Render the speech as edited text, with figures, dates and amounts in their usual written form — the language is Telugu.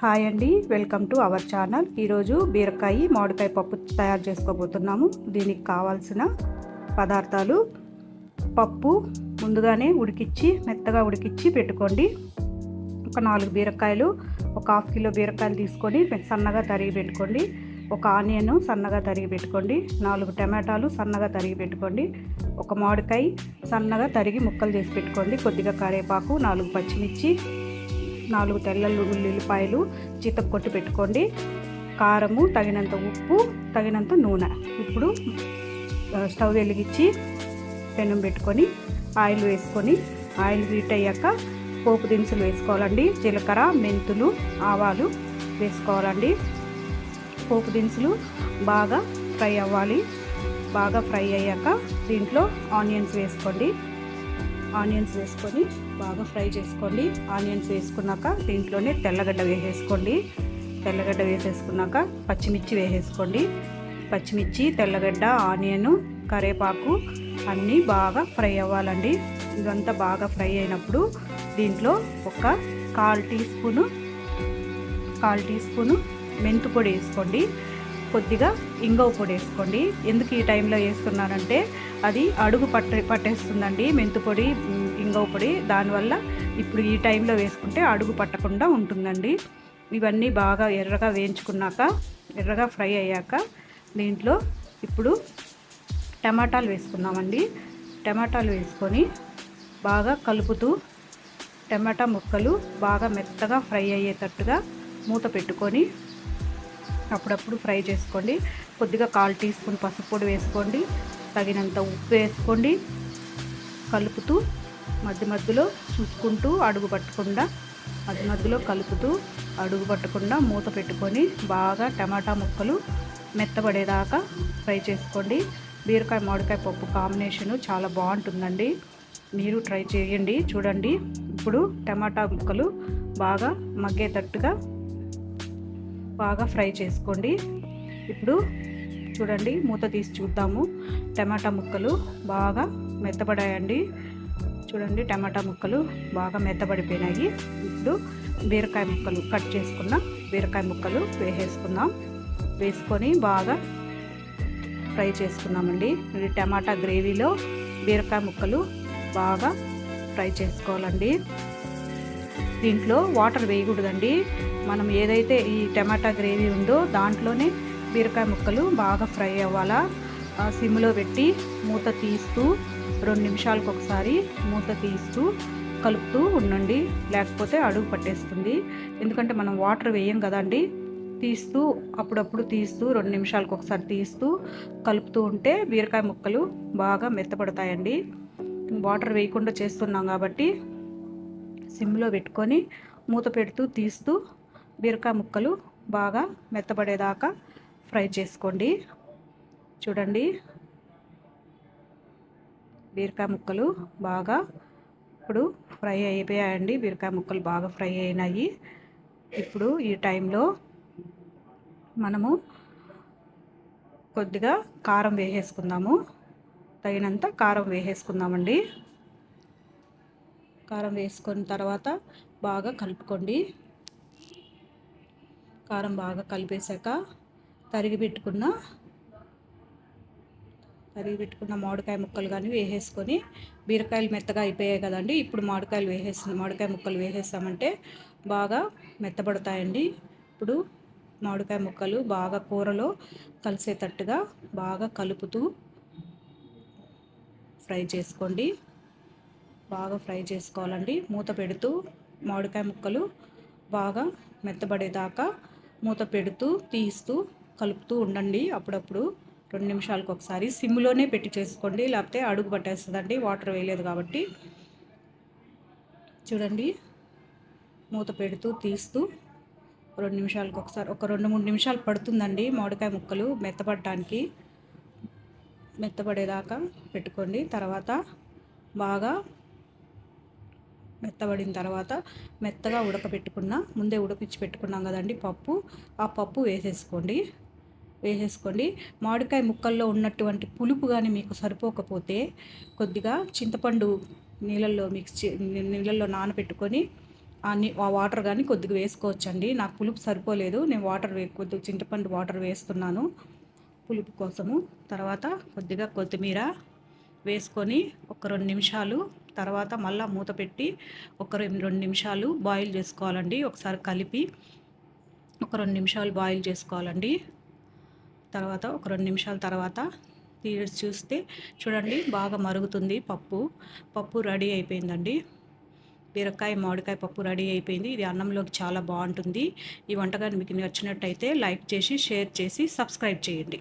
హాయ్ అండి, వెల్కమ్ టు అవర్ ఛానల్. ఈరోజు బీరకాయ మామిడికాయ పప్పు తయారు చేసుకోబోతున్నాము. దీనికి కావాల్సిన పదార్థాలు: పప్పు ముందుగానే మెత్తగా ఉడికిచ్చి పెట్టుకోండి. ఒక 4 బీరకాయలు, ఒక 1/2 కిలో బీరకాయలు తీసుకొని సన్నగా తరిగి పెట్టుకోండి. ఒక ఆనియన్ సన్నగా తరిగి పెట్టుకోండి. 4 టమాటాలు సన్నగా తరిగి పెట్టుకోండి. ఒక మామిడికాయ సన్నగా తరిగి ముక్కలు చేసి పెట్టుకోండి. కొద్దిగా కరివేపాకు, 4 పచ్చిమిర్చి, 4 తెల్ల ఉల్లిపాయలు కొట్టి పెట్టుకోండి. కారము, తగినంత ఉప్పు, తగినంత నూనె. ఇప్పుడు స్టవ్ వెలిగించి పెనం పెట్టుకొని ఆయిల్ వేసుకొని, ఆయిల్ హీట్ అయ్యాక పోపు దినుసులు వేసుకోవాలండి. జీలకర్ర, మెంతులు, ఆవాలు వేసుకోవాలండి. పోపు దినుసులు బాగా ఫ్రై అవ్వాలి. బాగా ఫ్రై అయ్యాక దీంట్లో ఆనియన్స్ వేసుకోండి. ఆనియన్స్ వేసుకొని బాగా ఫ్రై చేసుకోండి. ఆనియన్స్ వేసుకున్నాక దీంట్లోనే తెల్లగడ్డ వేసేసుకోండి. తెల్లగడ్డ వేసేసుకున్నాక పచ్చిమిర్చి వేసేసుకోండి. పచ్చిమిర్చి, తెల్లగడ్డ, ఆనియన్, కరివేపాకు అన్నీ బాగా ఫ్రై అవ్వాలండి. ఇదంతా బాగా ఫ్రై అయినప్పుడు దీంట్లో ఒక 1/4 టీ స్పూను మెంతు పొడి వేసుకోండి. కొద్దిగా ఇంగువ పొడి వేసుకోండి. ఎందుకు ఈ టైంలో వేస్తున్నానంటే అది అడుగు పట్టేస్తుందండి మెంతు పొడి, ఇంగువ పొడి. దానివల్ల ఇప్పుడు ఈ టైంలో వేసుకుంటే అడుగు పట్టకుండా ఉంటుందండి. ఇవన్నీ బాగా ఎర్రగా వేయించుకున్నాక, ఎర్రగా ఫ్రై అయ్యాక దీంట్లో ఇప్పుడు టమాటాలు వేసుకున్నామండి. టమాటాలు వేసుకొని బాగా కలుపుతూ టమాటా ముక్కలు బాగా మెత్తగా ఫ్రై అయ్యేటట్టుగా మూత పెట్టుకొని అప్పుడప్పుడు ఫ్రై చేసుకోండి. కొద్దిగా 1/4 టీ స్పూన్ పసుపు పొడి వేసుకోండి. తగినంత ఉప్పు వేసుకోండి. కలుపుతూ మధ్యలో చూసుకుంటూ మధ్యలో కలుపుతూ అడుగు పట్టకుండా మూత పెట్టుకొని బాగా టమాటా ముక్కలు మెత్తబడేదాకా ఫ్రై చేసుకోండి. బీరకాయ మామిడికాయ పప్పు కాంబినేషను చాలా బాగుంటుందండి. మీరు ట్రై చేయండి. చూడండి, ఇప్పుడు టమాటా ముక్కలు బాగా మగ్గేటట్టుగా బాగా ఫ్రై చేసుకోండి. ఇప్పుడు చూడండి, మూత తీసి చూద్దాము. టమాటా ముక్కలు బాగా మెత్తబడాయండి. చూడండి, టమాటా ముక్కలు బాగా మెత్తబడిపోయినాయి. ఇప్పుడు బీరకాయ ముక్కలు, కట్ చేసుకున్న బీరకాయ ముక్కలు వేసేసుకుందాం. వేసుకొని బాగా ఫ్రై చేసుకున్నామండి. ఇది టమాటా గ్రేవీలో బీరకాయ ముక్కలు బాగా ఫ్రై చేసుకోవాలండి. దీంట్లో వాటర్ వేయకూడదండి. మనం ఏదైతే ఈ టమాటా గ్రేవీ ఉందో దాంట్లోనే బీరకాయ ముక్కలు బాగా ఫ్రై అవ్వాలా. సిమ్లో పెట్టి మూత తీస్తూ 2 నిమిషాలకు ఒకసారి మూత తీస్తూ కలుపుతూ ఉండండి. లేకపోతే అడుగు పట్టేస్తుంది. ఎందుకంటే మనం వాటర్ వేయం కదండి. అప్పుడప్పుడు తీస్తూ 2 నిమిషాలకు ఒకసారి తీస్తూ కలుపుతూ ఉంటే బీరకాయ ముక్కలు బాగా మెత్తపడతాయండి. వాటర్ వేయకుండా చేస్తున్నాం కాబట్టి సిమ్లో పెట్టుకొని మూత పెడుతూ తీస్తూ బీరకాయ ముక్కలు బాగా మెత్తబడేదాకా ఫ్రై చేసుకోండి. చూడండి, బీరకాయ ముక్కలు బాగా ఇప్పుడు ఫ్రై అయిపోయాయండి. బీరకాయ ముక్కలు బాగా ఫ్రై అయినాయి. ఇప్పుడు ఈ టైంలో మనము కొద్దిగా కారం వేసేసుకుందాము. తగినంత కారం వేసేసుకుందామండి. కారం వేసుకున్న తర్వాత బాగా కలుపుకోండి. కారం బాగా కలిపేశాక తరిగి పెట్టుకున్న మామిడికాయ ముక్కలు కానీ వేసేసుకొని, బీరకాయలు మెత్తగా అయిపోయాయి కదండి. ఇప్పుడు మామిడికాయ ముక్కలు వేసేసామంటే బాగా మెత్తబడతాయండి. ఇప్పుడు మామిడికాయ ముక్కలు బాగా కూరలో కలిసేటట్టుగా బాగా కలుపుతూ ఫ్రై చేసుకోండి. బాగా ఫ్రై చేసుకోవాలండి. మూత పెడుతూ మామిడికాయ ముక్కలు బాగా మెత్తబడేదాకా మూత పెడుతూ తీస్తూ కలుపుతూ ఉండండి. అప్పుడప్పుడు 2 నిమిషాలకు ఒకసారి సిమ్లోనే పెట్టి చేసుకోండి. లేకపోతే అడుగు పట్టేస్తుందండి, వాటర్ వేయలేదు కాబట్టి. చూడండి, మూత పెడుతూ తీస్తూ 2 నిమిషాలకు ఒకసారి, ఒక 2-3 నిమిషాలు పడుతుందండి మామిడికాయ ముక్కలు మెత్తపడటానికి. మెత్తబడేదాకా పెట్టుకోండి. తర్వాత బాగా మెత్తబడిన తర్వాత మెత్తగా ముందే ఉడకించి పెట్టుకున్నాం కదండి పప్పు. ఆ పప్పు వేసేసుకోండి. మామిడికాయ ముక్కల్లో ఉన్నటువంటి పులుపు కానీ మీకు సరిపోకపోతే కొద్దిగా చింతపండు నీళ్ళల్లో నానబెట్టుకొని అన్ని వాటర్ కానీ కొద్దిగా వేసుకోవచ్చండి. నాకు పులుపు సరిపోలేదు, నేను కొద్దిగా చింతపండు వాటర్ వేస్తున్నాను పులుపు కోసము. తర్వాత కొద్దిగా కొత్తిమీర వేసుకొని ఒక 2 నిమిషాలు తర్వాత మళ్ళీ మూత పెట్టి ఒక 2 నిమిషాలు బాయిల్ చేసుకోవాలండి. ఒకసారి కలిపి ఒక 2 నిమిషాలు బాయిల్ చేసుకోవాలండి. తర్వాత ఒక 2 నిమిషాల తర్వాత తీసి చూస్తే చూడండి బాగా మరుగుతుంది పప్పు రెడీ అయిపోయిందండి. బీరకాయ మామిడికాయ పప్పు రెడీ అయిపోయింది. ఇది అన్నంలోకి చాలా బాగుంటుంది. ఈ వంటకాన్ని మీకు నచ్చినట్టయితే లైక్ చేసి షేర్ చేసి సబ్స్క్రైబ్ చేయండి.